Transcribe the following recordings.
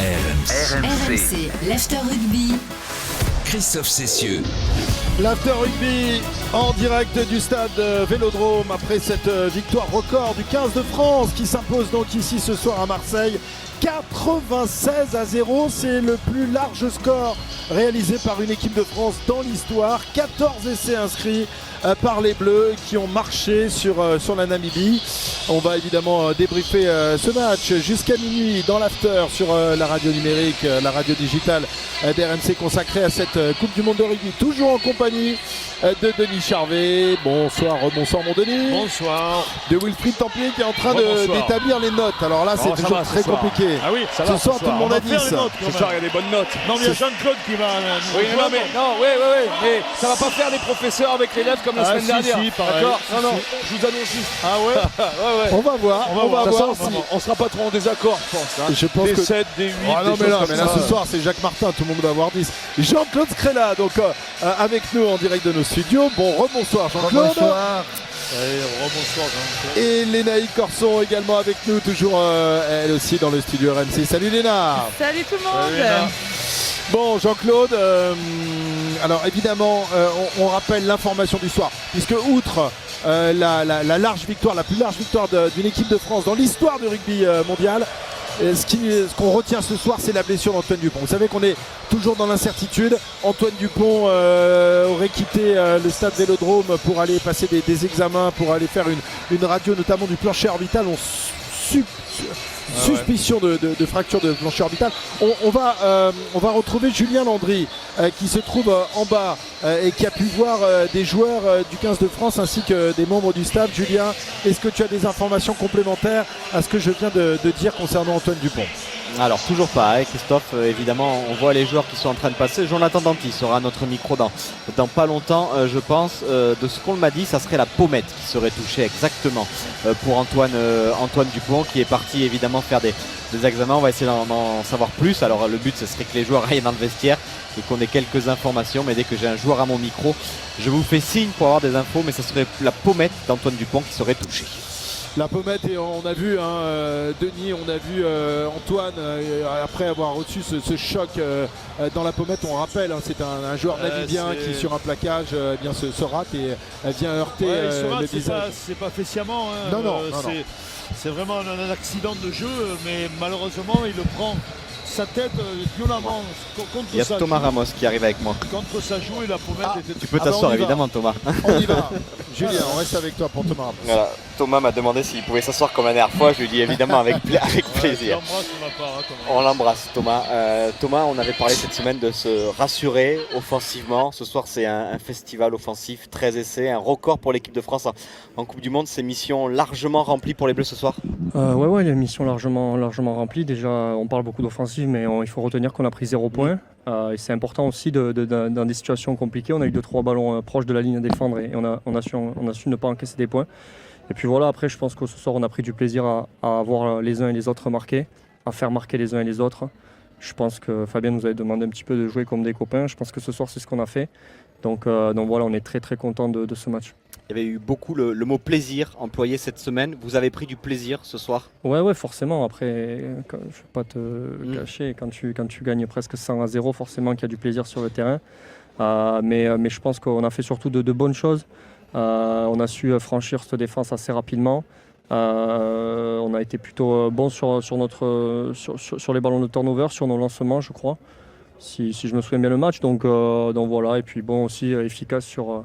RMC, l'After Rugby. Christophe Cessieux. L'After Rugby en direct du stade Vélodrome après cette victoire record du 15 de France qui s'impose donc ici ce soir à Marseille. 96-0, c'est le plus large score réalisé par une équipe de France dans l'histoire. 14 essais inscrits par les Bleus qui ont marché sur la Namibie. On va évidemment débriefer ce match jusqu'à minuit dans l'after sur la radio numérique, la radio digitale d'RMC consacrée à cette Coupe du Monde de rugby. Toujours en compagnie de Denis Charvet. Bonsoir mon Denis. Bonsoir. De Wilfried Templier qui est en train d'établir les notes. Alors là, c'est toujours très compliqué. Ah oui, ça va. Ce soir, tout le monde a 10. Ce soir, il y a des bonnes notes. Non, mais il y a Jean-Claude qui va. Mais ça va pas faire des professeurs avec l'élève comme la semaine dernière. D'accord. Non, je vous annonce juste. Ah ouais. On va voir. On sera pas trop en désaccord, je pense. Hein. Je pense des que 7, des 8. Ah non, mais là, ce soir, c'est Jacques Martin. Tout le monde va avoir 10. Jean-Claude Scrella, donc avec nous en direct de nos studios. Rebonsoir Jean-Claude. Bonsoir. Rebonsoir Jean-Claude. Et Lénaïque Corson également avec nous, toujours elle aussi dans le studio RMC. Salut Léna. Salut tout le monde. Salut, bon Jean-Claude, alors évidemment on rappelle l'information du soir, puisque outre la large victoire, la plus large victoire d'une équipe de France dans l'histoire du rugby mondial, ce qu'on retient ce soir, c'est la blessure d'Antoine Dupont. Vous savez qu'on est toujours dans l'incertitude. Antoine Dupont aurait quitté le stade Vélodrome pour aller passer des examens, pour aller faire une radio notamment du plancher orbital. Suspicion de fracture de plancher orbital. On va retrouver Julien Landry qui se trouve en bas et qui a pu voir des joueurs du 15 de France ainsi que des membres du staff. Julien, est-ce que tu as des informations complémentaires à ce que je viens de dire concernant Antoine Dupont? Alors toujours pas, Christophe, évidemment on voit les joueurs qui sont en train de passer. Jonathan Danty sera à notre micro dans pas longtemps, je pense. De ce qu'on m'a dit, ça serait la pommette qui serait touchée exactement pour Antoine Dupont, qui est parti évidemment faire des examens. On va essayer d'en savoir plus. Alors le but ce serait que les joueurs aillent dans le vestiaire et qu'on ait quelques informations, mais dès que j'ai un joueur à mon micro, je vous fais signe pour avoir des infos, mais ça serait la pommette d'Antoine Dupont qui serait touchée. La pommette, et on a vu Denis, on a vu Antoine après avoir reçu ce choc dans la pommette. On rappelle, c'est un joueur namibien qui sur un plaquage se rate et vient heurter le visage. C'est pas fait sciemment. Non. C'est vraiment un accident de jeu, mais malheureusement il le prend sa tête violemment contre. Il y a Thomas Ramos qui arrive avec moi. Contre sa joue et la pommette était. Tu peux t'asseoir évidemment Thomas. On y va. Julien, on reste avec toi pour Thomas Ramos. Voilà. Thomas m'a demandé s'il pouvait s'asseoir comme la dernière fois. Je lui ai dit évidemment avec plaisir. On l'embrasse Thomas. Thomas, on avait parlé cette semaine de se rassurer offensivement. Ce soir c'est un festival offensif, 13 essais, un record pour l'équipe de France en Coupe du Monde. C'est mission largement remplie pour les Bleus ce soir. Ouais, il y a une mission largement remplie. Déjà on parle beaucoup d'offensive, mais il faut retenir qu'on a pris 0 points. Et c'est important aussi dans des situations compliquées. On a eu 2-3 ballons proches de la ligne à défendre et on a su ne pas encaisser des points. Et puis voilà, après je pense que ce soir on a pris du plaisir à voir les uns et les autres marquer, à faire marquer les uns et les autres. Je pense que Fabien nous avait demandé un petit peu de jouer comme des copains. Je pense que ce soir c'est ce qu'on a fait. Donc voilà, on est très très content de ce match. Il y avait eu beaucoup le mot plaisir employé cette semaine. Vous avez pris du plaisir ce soir? Ouais, forcément. Après, je ne vais pas te cacher, quand tu gagnes presque 100-0, forcément qu'il y a du plaisir sur le terrain. Mais je pense qu'on a fait surtout de bonnes choses. On a su franchir cette défense assez rapidement. On a été plutôt bon sur les ballons de turnover, sur nos lancements, je crois, si je me souviens bien le match. Donc voilà, et puis bon aussi efficace sur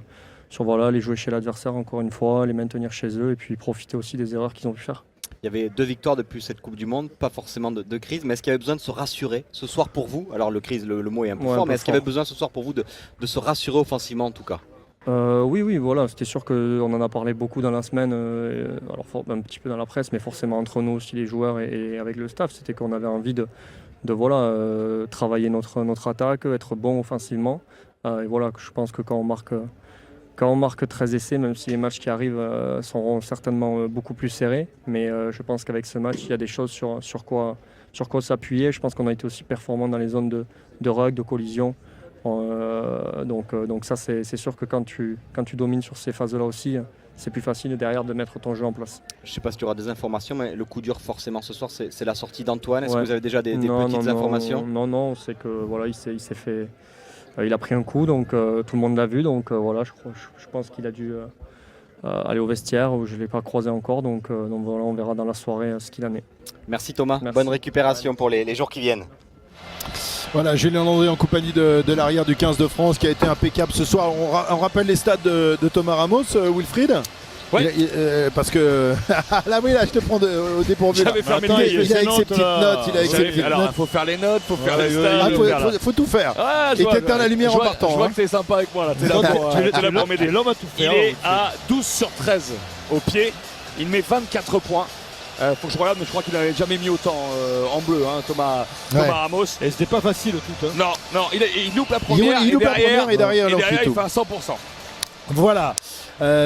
les jouer chez l'adversaire encore une fois, les maintenir chez eux et puis profiter aussi des erreurs qu'ils ont pu faire. Il y avait 2 victoires depuis cette Coupe du Monde, pas forcément de crise, mais est-ce qu'il y avait besoin de se rassurer ce soir pour vous? Alors le crise, le mot est un peu fort, mais est-ce qu'il y avait besoin ce soir pour vous de se rassurer offensivement en tout cas? Oui, voilà, c'était sûr qu'on en a parlé beaucoup dans la semaine, alors un petit peu dans la presse, mais forcément entre nous aussi les joueurs et avec le staff, c'était qu'on avait envie de travailler notre attaque, être bon offensivement. Et voilà, je pense que quand on marque 13 essais, même si les matchs qui arrivent seront certainement beaucoup plus serrés, mais je pense qu'avec ce match, il y a des choses sur quoi s'appuyer. Je pense qu'on a été aussi performants dans les zones de ruck, de collision. Donc ça, c'est sûr que quand tu domines sur ces phases-là aussi, c'est plus facile derrière de mettre ton jeu en place. Je ne sais pas si tu auras des informations, mais le coup dur forcément ce soir, c'est la sortie d'Antoine. Est-ce Ouais. que vous avez déjà des petites informations? Non, c'est que voilà, il s'est fait, il a pris un coup, donc tout le monde l'a vu, donc voilà, je pense qu'il a dû aller au vestiaire, où je ne l'ai pas croisé encore, donc voilà, on verra dans la soirée ce qu'il en est. Merci Thomas, Merci. bonne récupération pour les jours qui viennent. Voilà, Julien Landry en compagnie de l'arrière du 15 de France qui a été impeccable ce soir. On rappelle les stats de Thomas Ramos, Wilfried. Ouais. Parce que là oui, là je te prends au dépourvu. J'avais fermé le Il mail. est avec ses petites notes, il est avec ses petites Alors, il notes. faut faire les notes, faut faire les Ah, stats. faut tout faire. Ah, je Et vois, t'éteins la lumière je en vois- partant, Je vois hein. que t'es sympa avec moi là. T'es là pour m'aider. L'homme à tout Il faire. est à 12 sur 13 au pied. Il met 24 points. Faut que je regarde, mais je crois qu'il n'avait jamais mis autant en bleu, hein, Thomas Ramos. Et c'était pas facile tout. Hein. Non, il loupe la première. Il loupe la première et derrière, il fait fait tout. à 100%. Voilà.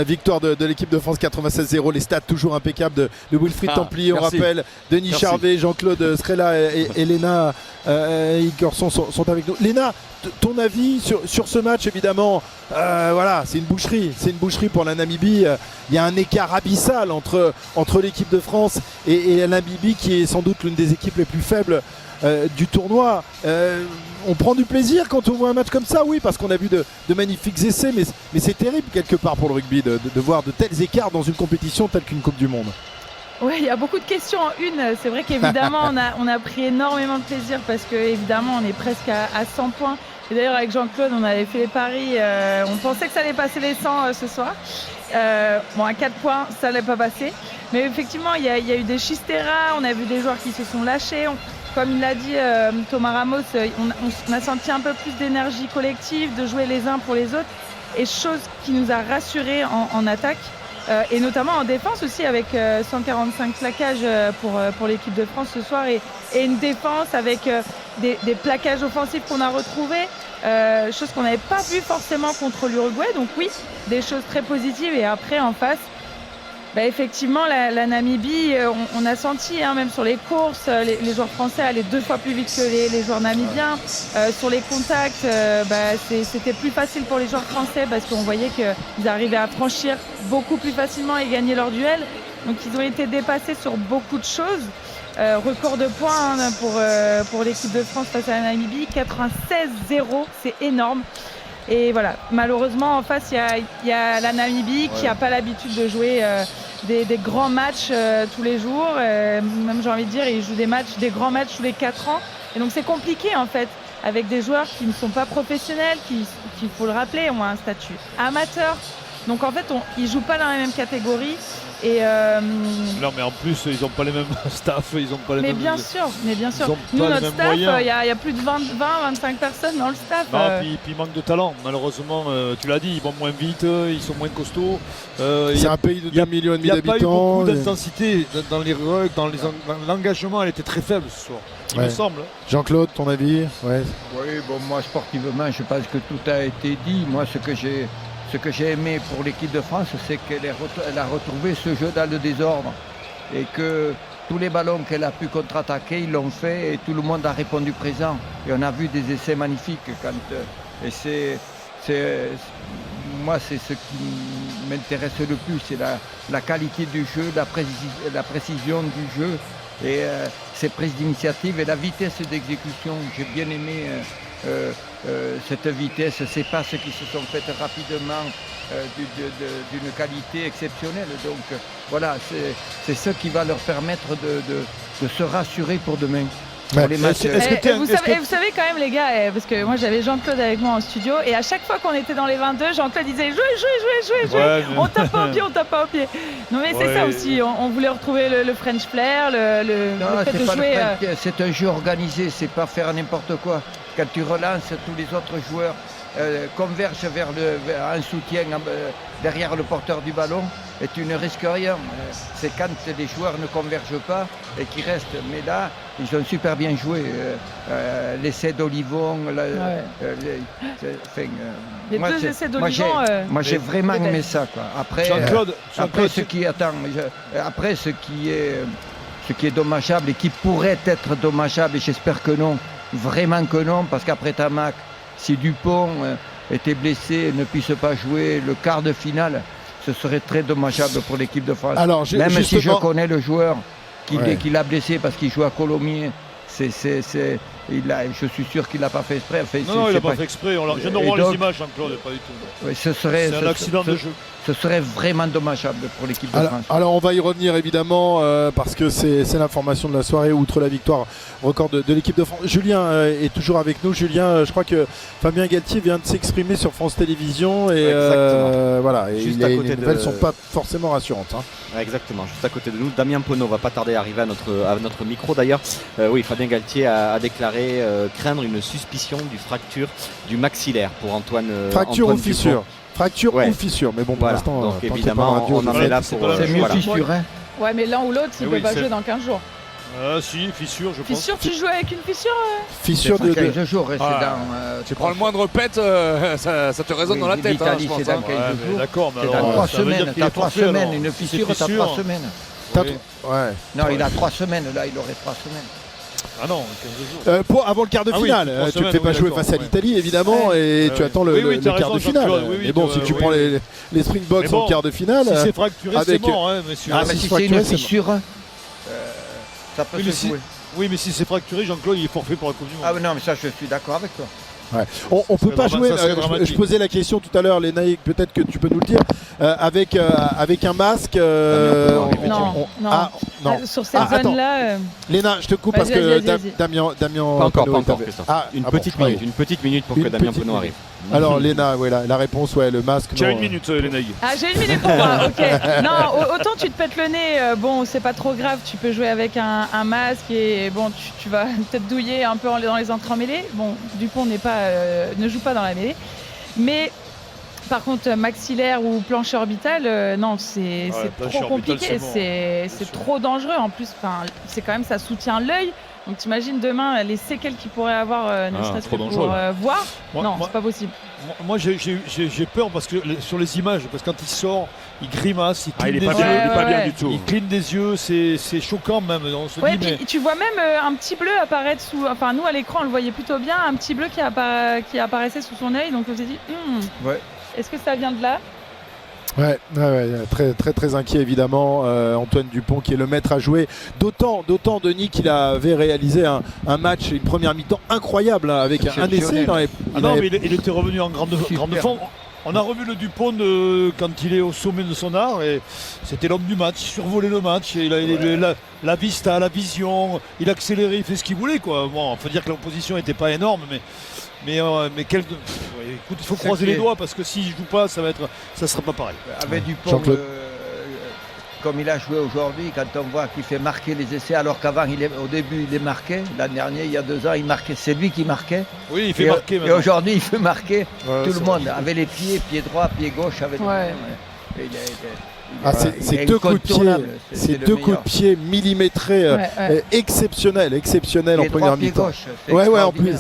Victoire de l'équipe de France 96-0, les stats toujours impeccables de Wilfried Templier, on merci. rappelle Denis Merci. Charvet, Jean-Claude Scrella et Léna Igorson sont avec nous. Léna, ton avis sur ce match, évidemment, voilà, c'est une boucherie pour la Namibie. Il y a un écart abyssal entre l'équipe de France et la Namibie qui est sans doute l'une des équipes les plus faibles du tournoi. On prend du plaisir quand on voit un match comme ça, oui, parce qu'on a vu de magnifiques essais, mais c'est terrible quelque part pour le rugby de voir de tels écarts dans une compétition telle qu'une Coupe du Monde. Oui, il y a beaucoup de questions en une. C'est vrai qu'évidemment, on a pris énormément de plaisir parce qu'évidemment, on est presque à 100 points. Et d'ailleurs, avec Jean-Claude, on avait fait les paris. On pensait que ça allait passer les 100 ce soir. Bon, à 4 points, ça n'allait pas passer. Mais effectivement, il y a eu des chisteras. On a vu des joueurs qui se sont lâchés. Comme il l'a dit Thomas Ramos, on a senti un peu plus d'énergie collective, de jouer les uns pour les autres. Et chose qui nous a rassurés en attaque. Et notamment en défense aussi avec 145 plaquages pour l'équipe de France ce soir et une défense avec des plaquages offensifs qu'on a retrouvés, chose qu'on n'avait pas vu forcément contre l'Uruguay. Donc oui, des choses très positives. Et après en face, effectivement la Namibie, on a senti même sur les courses, les joueurs français allaient 2 fois plus vite que les joueurs namibiens. Sur les contacts, c'était plus facile pour les joueurs français parce qu'on voyait qu'ils arrivaient à franchir beaucoup plus facilement et gagner leur duel. Donc ils ont été dépassés sur beaucoup de choses. Record de points pour l'équipe de France face à la Namibie, 96-0, c'est énorme. Et voilà, malheureusement en face il y a la Namibie qui n'a pas l'habitude de jouer des grands matchs tous les jours. Même j'ai envie de dire, ils jouent des grands matchs tous les 4 ans. Et donc c'est compliqué en fait, avec des joueurs qui ne sont pas professionnels, qui, il faut le rappeler, ont un statut amateur. Donc en fait, ils ne jouent pas dans la même catégorie. Et Non, mais en plus, ils n'ont pas les mêmes staffs, ils n'ont pas les mêmes. Bien sûr. Ils ont Nous, pas les notre mêmes staff, moyens. il y a plus de 20-25 personnes dans le staff. Non, puis il manque de talent. Malheureusement, tu l'as dit, ils vont moins vite, ils sont moins costauds. C'est un pays de 2,5 millions Il n'y a pas eu d'habitants. beaucoup d'intensité dans les rugs, dans l'engagement, elle était très faible ce soir. Il me semble. Jean-Claude, ton avis? Ouais. Oui, bon, moi sportivement, je pense que tout a été dit. Moi, ce que j'ai aimé pour l'équipe de France, c'est qu'elle a retrouvé ce jeu dans le désordre et que tous les ballons qu'elle a pu contre-attaquer, ils l'ont fait et tout le monde a répondu présent. Et on a vu des essais magnifiques. Moi, c'est ce qui m'intéresse le plus, c'est la qualité du jeu, la précision du jeu et ses prises d'initiative et la vitesse d'exécution. J'ai bien aimé cette vitesse, ces passes qui se sont faites rapidement d'une qualité exceptionnelle. Donc voilà, c'est ce qui va leur permettre de se rassurer pour demain. Pour les matchs. Vous savez quand même les gars, parce que moi j'avais Jean-Claude avec moi en studio et à chaque fois qu'on était dans les 22, Jean-Claude disait jouez, Ouais, on tape pas au pied. Non mais c'est ça aussi, on voulait retrouver le French flair, le fait de jouer. C'est un jeu organisé, c'est pas faire n'importe quoi. Quand tu relances, tous les autres joueurs convergent vers un soutien derrière le porteur du ballon et tu ne risques rien. C'est quand les joueurs ne convergent pas et qu'ils restent. Mais là, ils ont super bien joué. L'essai d'Olivon, les deux essais d'Olivon. Moi, j'ai vraiment aimé ça, quoi. Après, ce qui est dommageable et qui pourrait être dommageable, et j'espère que non, vraiment que non, parce qu'après Tamac, si Dupont était blessé et ne puisse pas jouer le quart de finale, ce serait très dommageable pour l'équipe de France. Alors, Même si je justement- connais le joueur Ouais. qui l'a blessé parce qu'il joue à Colomiers, je suis sûr qu'il l'a pas fait exprès. Enfin, Non, il c'est n'a pas fait exprès. Je viens de Et voir donc- les images, Jean-Claude, pas du tout. Ouais, C'est un accident de jeu. Ce serait vraiment dommageable pour l'équipe de Alors, France. alors, on va y revenir évidemment parce que c'est l'information de la soirée outre la victoire record de l'équipe de France. Julien est toujours avec nous. Julien, je crois que Fabien Galtier vient de s'exprimer sur France Télévisions et voilà. Et Juste à côté les nouvelles de- sont pas forcément rassurantes. Hein. Ouais, exactement, juste à côté de nous. Damien Penaud va pas tarder à arriver à notre micro d'ailleurs. Oui, Fabien Galtier a déclaré craindre une suspicion du fracture du maxillaire pour Antoine. Fracture Antoine ou fissure. Dupont. Fracture Ouais. ou fissure. Mais bon, pour Voilà, l'instant, donc tant que c'est évidemment, pas radio, on en je- est là c'est pour. pas la C'est mieux voilà. fissure, hein. Ouais, mais l'un ou l'autre, il Eh peut oui, pas c'est- jouer dans 15 jours. Ah si, fissure, je pense. Fissure, tu joues avec une fissure Fissure C'est de. pas 15 jours, c'est Ah, dans... Tu prends le moindre pet, ça te résonne Oui, dans la tête. l'Italie, Je pense, c'est dans hein. 15 Ouais, mais jours. d'accord, mais C'est dans alors, 3 ça veut dire semaines. qu'il est T'as 3 forfait, semaines. alors. Une Si fissure, c'est t'as fissure. 3 semaines. T'as- Oui. Ouais. Non, il a 3 semaines. Là, il aurait 3 semaines. Ah non, 15 jours. Avant le quart de Ah oui, finale, trois tu ne semaines, fais pas oui, jouer d'accord, face à ouais. l'Italie évidemment et tu Ouais. attends le, Oui, oui, le t'as quart de raison, finale. Jean-Claude, oui, oui, mais bon, si tu oui, prends oui. les Springboks Mais bon, en quart de finale, Si c'est fracturé, c'est avec- mort, hein, monsieur. Ah, mais si si soit c'est actuel, une c'est fissure, ça peut Oui, mais se si- jouer. Oui, mais si c'est fracturé, Jean-Claude, il est forfait pour la Coupe du Monde. Ah, non, mais ça, je suis d'accord avec toi. on peut serait pas jouer. ça serait Je dramatique. posais la question tout à l'heure, Lénaïque, peut-être que tu peux nous le dire, avec un masque. Non, non. Ah, non. Sur cette Ah, attends. zone-là, Léna, je te coupe parce Vas-y, que vas-y, vas-y. Damien Pas encore, Penaud pas est encore, avec- Christophe. Ah, Une ah petite bon, minute, une petite minute pour que Une Damien petite Penaud arrive. Alors Léna, ouais, la réponse, ouais, le masque. Tu as non, une minute, Lénaï. Ah, j'ai une minute pour moi, ok. Non, autant tu te pètes le nez, bon, c'est pas trop grave, tu peux jouer avec un masque et bon, tu vas peut-être douiller un peu dans les entrées en mêlée. Bon, Dupont ne joue pas dans la mêlée. Mais par contre, maxillaire ou plancher orbital, non, c'est plancher trop orbital, compliqué, c'est mort, c'est trop dangereux. En plus, c'est quand même, ça soutient l'œil. Donc t'imagines demain les séquelles qu'il pourrait avoir, ne serait-ce trop que dangereux. pour voir. Moi- Non, moi- c'est pas possible. Moi, j'ai peur parce que sur les images, parce que quand il sort, il grimace, il Ah, il cligne est des pas bien, yeux. il est pas bien Ouais. du tout. Il cligne des yeux, c'est choquant même. On se Ouais, dit, puis mais tu vois même un petit bleu apparaître sous. Enfin, nous à l'écran, on le voyait plutôt bien, un petit bleu qui apparaissait sous son œil. Donc on s'est dit, Ouais. est-ce que ça vient de là? Ouais, très très très inquiet évidemment. Antoine Dupont qui est le maître à jouer. D'autant Denis qu'il avait réalisé un match, une première mi-temps incroyable hein, avec un essai. Il en avait- Ah il non, avait- mais il était revenu en grande forme. On a revu le Dupont quand il est au sommet de son art et c'était l'homme du match, il survolait le match, il a la vista, la vision, il accélérait, il fait ce qu'il voulait quoi. Bon, on peut dire que l'opposition n'était pas énorme, mais écoute, il faut C'est croiser les clair. doigts parce que s'il joue pas, ça sera pas pareil. Avec Dupont, Jean-Claude. comme il a joué aujourd'hui, quand on voit qu'il fait marquer les essais, alors qu'avant, au début, il les marquait. L'année dernière, il y a 2 ans, il marquait. C'est lui qui marquait. Oui, il fait Et, marquer et maintenant. aujourd'hui, il fait marquer Ouais, tout c'est le vrai. monde, avec les pied droit, pied gauche. Avec Ouais. Et c'est deux coups de pied, c'est deux coups de pied millimétrés exceptionnels en première mi-temps. Ouais, en plus.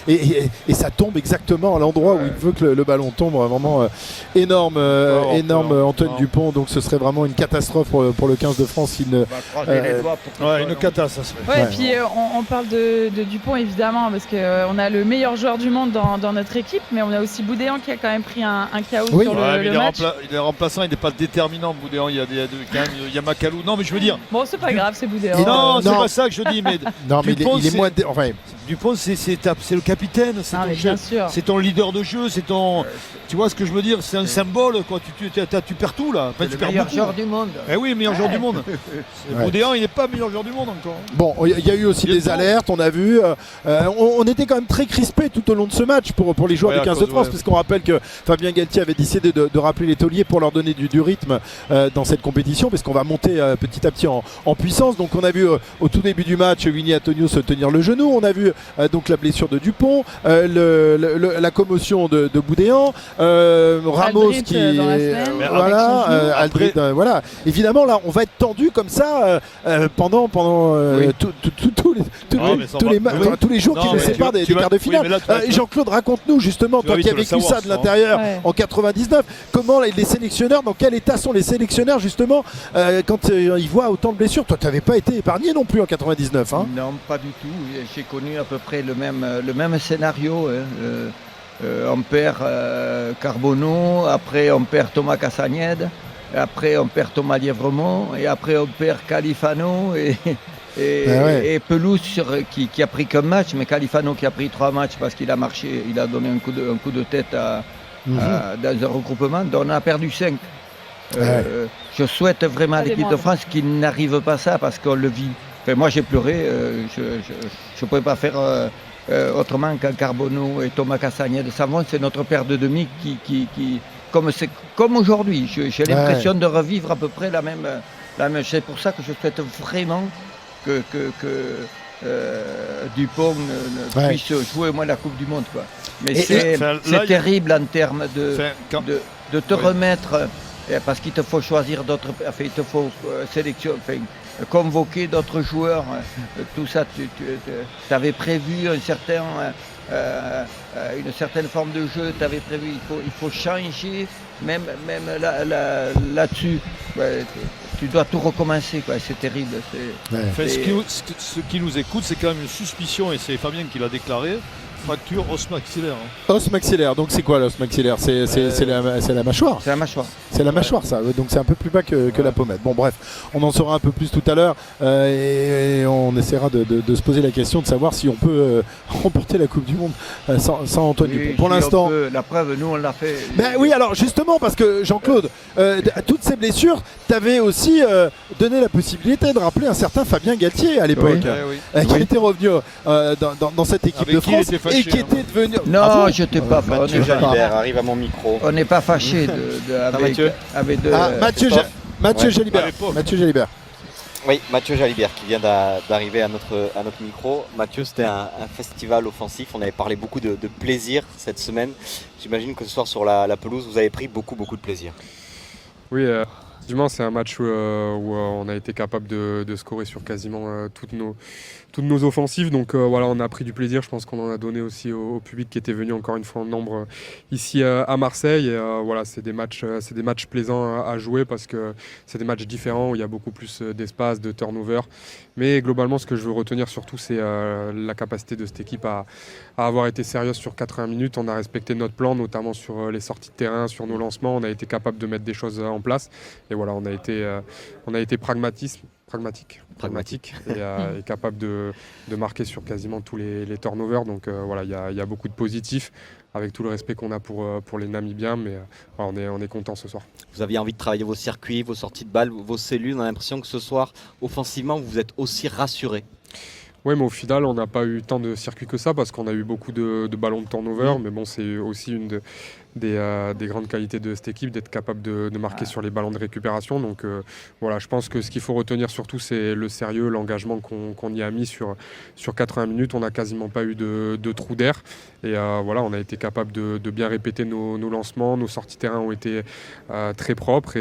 Et ça tombe exactement à l'endroit où il veut que le ballon tombe. Vraiment énorme Antoine Dupont. Donc ce serait vraiment une catastrophe pour le 15 de France s'il ne. Une catastrophe, ça serait. Ouais, et puis on parle de Dupont évidemment parce qu'on a le meilleur joueur du monde dans notre équipe, mais on a aussi Boudéan qui a quand même pris un KO sur mais le match. il est remplaçant, il n'est pas déterminant, Boudéan. Il y a Macalou. Non, mais je veux dire. Bon, c'est pas grave, c'est Boudéan. Non, c'est pas ça que je dis. Mais non, mais Dupont, il est moins. Enfin, Dupont, c'est le capitaine, c'est ton leader de jeu, c'est ton. Tu vois ce que je veux dire? C'est un symbole, quoi. Tu perds tout là. Enfin, C'est tu le perds meilleur beaucoup. joueur du monde. Eh oui, meilleur joueur du monde. Boudéan, il n'est pas meilleur joueur du monde encore. Bon, il y a eu aussi des alertes, on a vu. On était quand même très crispés tout au long de ce match pour les joueurs du 15 de France, puisqu'on rappelle que Fabien Galtier avait décidé de rappeler les tauliers pour leur donner du rythme dans cette compétition, parce qu'on va monter petit à petit en puissance. Donc on a vu au tout début du match Winnie Antonio se tenir le genou, on a vu donc la blessure de Dupont, la commotion de Boudéan, Ramos Aldrit, qui dans la semaine. voilà, Aldrit, voilà. Évidemment là on va être tendu comme ça pendant tous les jours qui nous séparent des quarts de finale. Jean-Claude, raconte-nous justement, toi qui as vécu ça de l'intérieur en 99, comment les sélectionneurs, dans quel état sont les sélectionneurs justement quand ils voient autant de blessures? Toi tu n'avais pas été épargné non plus en 99 hein? Non, pas du tout. J'ai connu à peu près le même scénario. On perd Carbonneau, après on perd Thomas Cassagnède, après on perd Thomas Lièvremont, et après on perd Califano et Pelouse qui a pris qu'un match, mais Califano qui a pris 3 matchs parce qu'il a marché, il a donné un coup de tête dans un regroupement, donc on a perdu 5. Je souhaite vraiment à l'équipe de France qu'il n'arrive pas ça parce qu'on le vit. Enfin, moi j'ai pleuré, je ne pouvais pas faire autrement qu'un Carbonneau et Thomas Cassagnède. Savon, c'est notre paire de demi qui comme aujourd'hui. J'ai l'impression de revivre à peu près la même. C'est pour ça que je souhaite vraiment que Dupont puisse jouer au moins la Coupe du Monde, quoi. Mais c'est terrible en termes de te remettre, parce qu'il te faut choisir d'autres, il te faut convoquer d'autres joueurs. Tout ça, tu avais prévu une certaine forme de jeu, tu avais prévu, il faut changer, même là-dessus. Tu dois tout recommencer, quoi. C'est terrible. Ce qui nous écoute, c'est quand même une suspicion, et c'est Fabien qui l'a déclaré, fracture os maxillaire. Os maxillaire, donc c'est quoi l'os maxillaire? C'est la mâchoire. C'est la mâchoire. C'est la mâchoire, ça. Donc c'est un peu plus bas que la pommette. Bon, bref, on en saura un peu plus tout à l'heure et on essaiera de se poser la question de savoir si on peut remporter la Coupe du Monde sans Antoine Dupont. Pour l'instant, la preuve, nous on l'a fait. Ben oui, alors justement, parce que Jean-Claude, toutes ces blessures, t'avais aussi donné la possibilité de rappeler un certain Fabien Galtier à l'époque, qui était revenu dans cette équipe de France et qui était devenu. Non, je n'étais pas. Mathieu Jalibert arrive à mon micro. On n'est pas fâché avec Mathieu Jalibert. Mathieu Jalibert. Oui, Mathieu Jalibert qui vient d'arriver à notre micro. Mathieu, c'était un festival offensif. On avait parlé beaucoup de plaisir cette semaine. J'imagine que ce soir sur la pelouse, vous avez pris beaucoup de plaisir. Oui, effectivement, c'est un match où on a été capable de scorer sur quasiment toutes nos offensives. Donc voilà, on a pris du plaisir. Je pense qu'on en a donné aussi au public qui était venu encore une fois en nombre ici à Marseille. Et, voilà, c'est des matchs plaisants à jouer parce que c'est des matchs différents où il y a beaucoup plus d'espace, de turnover. Mais globalement, ce que je veux retenir surtout, c'est la capacité de cette équipe à avoir été sérieuse sur 80 minutes. On a respecté notre plan, notamment sur les sorties de terrain, sur nos lancements. On a été capable de mettre des choses en place. Et voilà, on a été pragmatique et capable de marquer sur quasiment tous les turnovers. Donc voilà, il y a beaucoup de positifs, avec tout le respect qu'on a pour les Namibiens, mais voilà, on est content ce soir. Vous aviez envie de travailler vos circuits, vos sorties de balles, vos cellules. On a l'impression que ce soir, offensivement, vous êtes aussi rassurés. Oui, mais au final, on n'a pas eu tant de circuits que ça parce qu'on a eu beaucoup de ballons de turnover. Mais bon, c'est aussi une des grandes qualités de cette équipe d'être capable de marquer sur les ballons de récupération. Donc voilà, je pense que ce qu'il faut retenir surtout, c'est le sérieux, l'engagement qu'on y a mis sur 80 minutes. On n'a quasiment pas eu de trou d'air. Et voilà, on a été capable de bien répéter nos lancements. Nos sorties terrain ont été très propres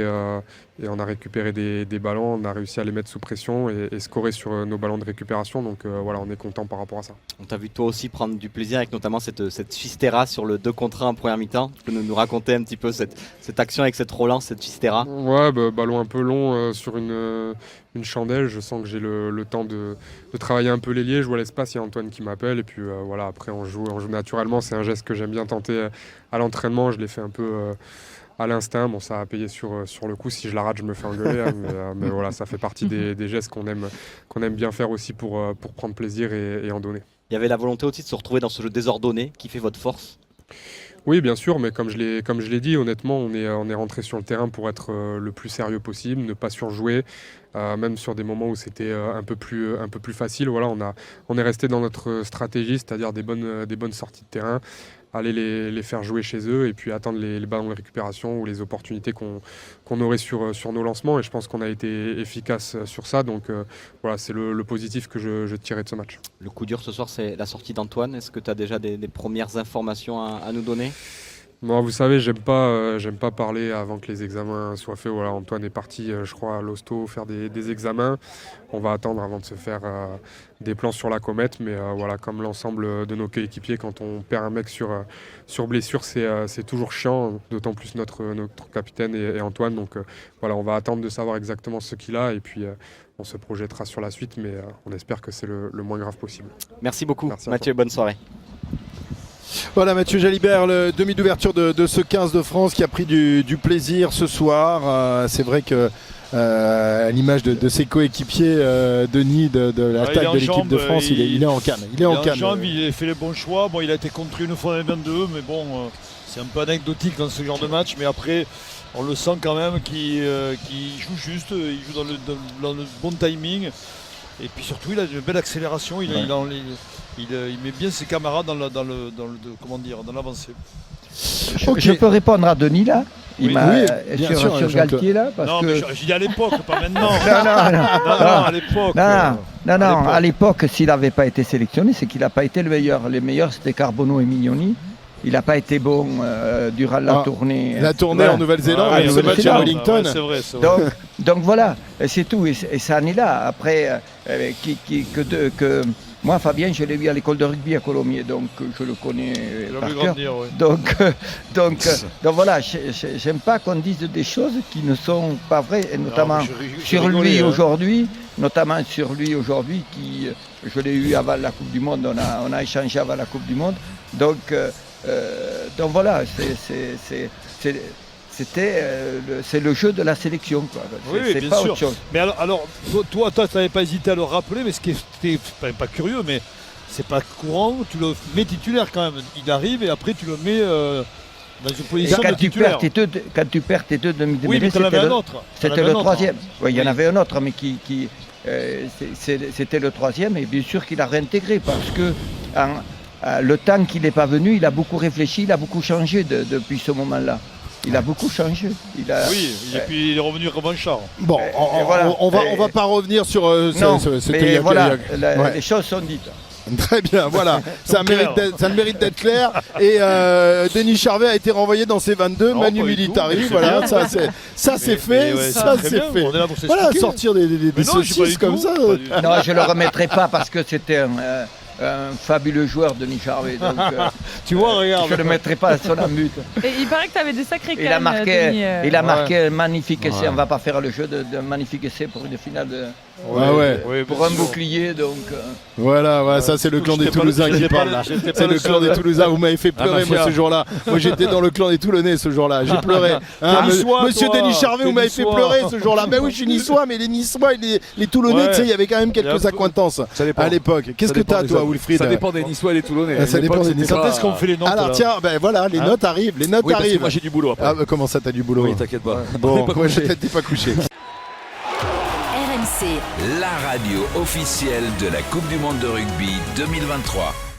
et on a récupéré des ballons, on a réussi à les mettre sous pression et scorer sur nos ballons de récupération. Donc voilà, on est content par rapport à ça. On t'a vu toi aussi prendre du plaisir avec notamment cette Chistera sur le 2 contre 1 en première mi-temps. Tu peux nous raconter un petit peu cette action avec cette relance, cette Chistera? Ouais, ballon un peu long sur une chandelle. Je sens que j'ai le temps de travailler un peu l'ailier. Je vois l'espace, il y a Antoine qui m'appelle et puis voilà, après on joue naturellement. C'est un geste que j'aime bien tenter à l'entraînement. Je l'ai fait un peu à l'instinct. Bon, ça a payé sur le coup. Si je la rate, je me fais engueuler. Mais voilà, ça fait partie des gestes qu'on aime bien faire aussi pour prendre plaisir et en donner. Il y avait la volonté aussi de se retrouver dans ce jeu désordonné qui fait votre force? Oui, bien sûr, mais comme je l'ai dit, honnêtement, on est rentré sur le terrain pour être le plus sérieux possible, ne pas surjouer, même sur des moments où c'était un peu plus facile. Voilà, on est resté dans notre stratégie, c'est-à-dire des bonnes sorties de terrain, aller les faire jouer chez eux et puis attendre les ballons de récupération ou les opportunités qu'on aurait sur nos lancements. Et je pense qu'on a été efficace sur ça. Donc voilà, c'est le positif que je tirais de ce match. Le coup dur ce soir, c'est la sortie d'Antoine. Est-ce que tu as déjà des premières informations à nous donner? Moi, vous savez, j'aime pas parler avant que les examens soient faits. Voilà, Antoine est parti, je crois, à l'hosto faire des examens. On va attendre avant de se faire des plans sur la comète. Mais voilà, comme l'ensemble de nos coéquipiers, quand on perd un mec sur blessure, c'est toujours chiant. D'autant plus notre capitaine et Antoine. Donc voilà, on va attendre de savoir exactement ce qu'il a et puis on se projettera sur la suite. Mais on espère que c'est le moins grave possible. Merci beaucoup, Merci Mathieu. Bonne soirée. Voilà Mathieu Jalibert, le demi d'ouverture de ce 15 de France qui a pris du plaisir ce soir. C'est vrai que à l'image de ses coéquipiers, Denis, de l'attaque de l'équipe de France, il est en canne. Il est en canne. Il a fait les bons choix. Bon, il a été contré une fois dans les 22, mais bon, c'est un peu anecdotique dans ce genre de match. Mais après, on le sent quand même qu'il joue juste, il joue dans le bon timing. Et puis surtout, il a une belle accélération. Il met bien ses camarades dans l'avancée. Je peux répondre à Denis là. Il m'a bien sûr, sur Galtier là. Non, mais je dis à l'époque, pas maintenant. Non, à l'époque. Non, à l'époque, s'il n'avait pas été sélectionné, c'est qu'il n'a pas été le meilleur. Les meilleurs, c'était Carbonneau et Mignoni. Il n'a pas été bon durant la tournée. La tournée en Nouvelle-Zélande, ce match à Wellington. C'est vrai. Donc voilà, c'est tout. Et ça en est là. Après, moi, Fabien, je l'ai vu à l'école de rugby à Colomiers, donc je le connais par cœur. Donc voilà, j'aime pas qu'on dise des choses qui ne sont pas vraies, et notamment sur lui aujourd'hui, qui, je l'ai eu avant la Coupe du Monde, on a échangé avant la Coupe du Monde. Donc voilà, c'est le jeu de la sélection, quoi. C'est pas autre chose. Mais alors toi, tu n'avais pas hésité à le rappeler, mais ce qui était pas curieux, mais c'est pas courant, tu le mets titulaire quand même. Il arrive et après tu le mets dans une position de titulaire. Quand tu perds tes deux demi-mêlées, oui, mais c'était un autre. C'était le troisième. Oui, il y en avait un autre, mais c'était le troisième, et bien sûr qu'il a réintégré parce que le temps qu'il n'est pas venu, il a beaucoup réfléchi, il a beaucoup changé depuis ce moment-là. Il a beaucoup changé. Oui, et puis il est revenu revanchard. Bon, on va pas revenir sur. Les choses sont dites. Très bien, voilà. Ça le mérite d'être clair. Et Denis Charvet a été renvoyé dans ses 22. Manu Militari, voilà, ça c'est fait. Voilà, sortir des saucisses comme ça. Non, je le remettrai pas parce que c'était un fabuleux joueur, Denis Charvet. Donc, tu vois, regarde. Je ne le mettrai pas à son but. Et il paraît que tu avais des sacrés Il a marqué un magnifique essai. On ne va pas faire le jeu de magnifique essai pour une finale pour un bouclier. Donc, Voilà, ça c'est le clan des Toulousains qui parle là. C'est le clan des Toulousains. Vous m'avez fait pleurer moi ce jour-là. Moi j'étais dans le clan des Toulonnais ce jour-là. J'ai pleuré. Monsieur Denis Charvet, vous m'avez fait pleurer ce jour-là. Ben oui, je suis niçois, mais les Niçois et les Toulonnais, tu sais, il y avait quand même quelques accointances à l'époque. Qu'est-ce que t'as toi, Wilfried? Ça dépend des Niçois et des Toulonnais. Ça dépend des Niçois. Quand est-ce qu'on fait les notes? Alors tiens, ben voilà, les notes arrivent. Les notes arrivent. Moi j'ai du boulot après. Comment ça, t'as du boulot? Oui, t'inquiète pas. Bon, moi t'es pas couché. RMC. La radio officielle de la Coupe du Monde de rugby 2023.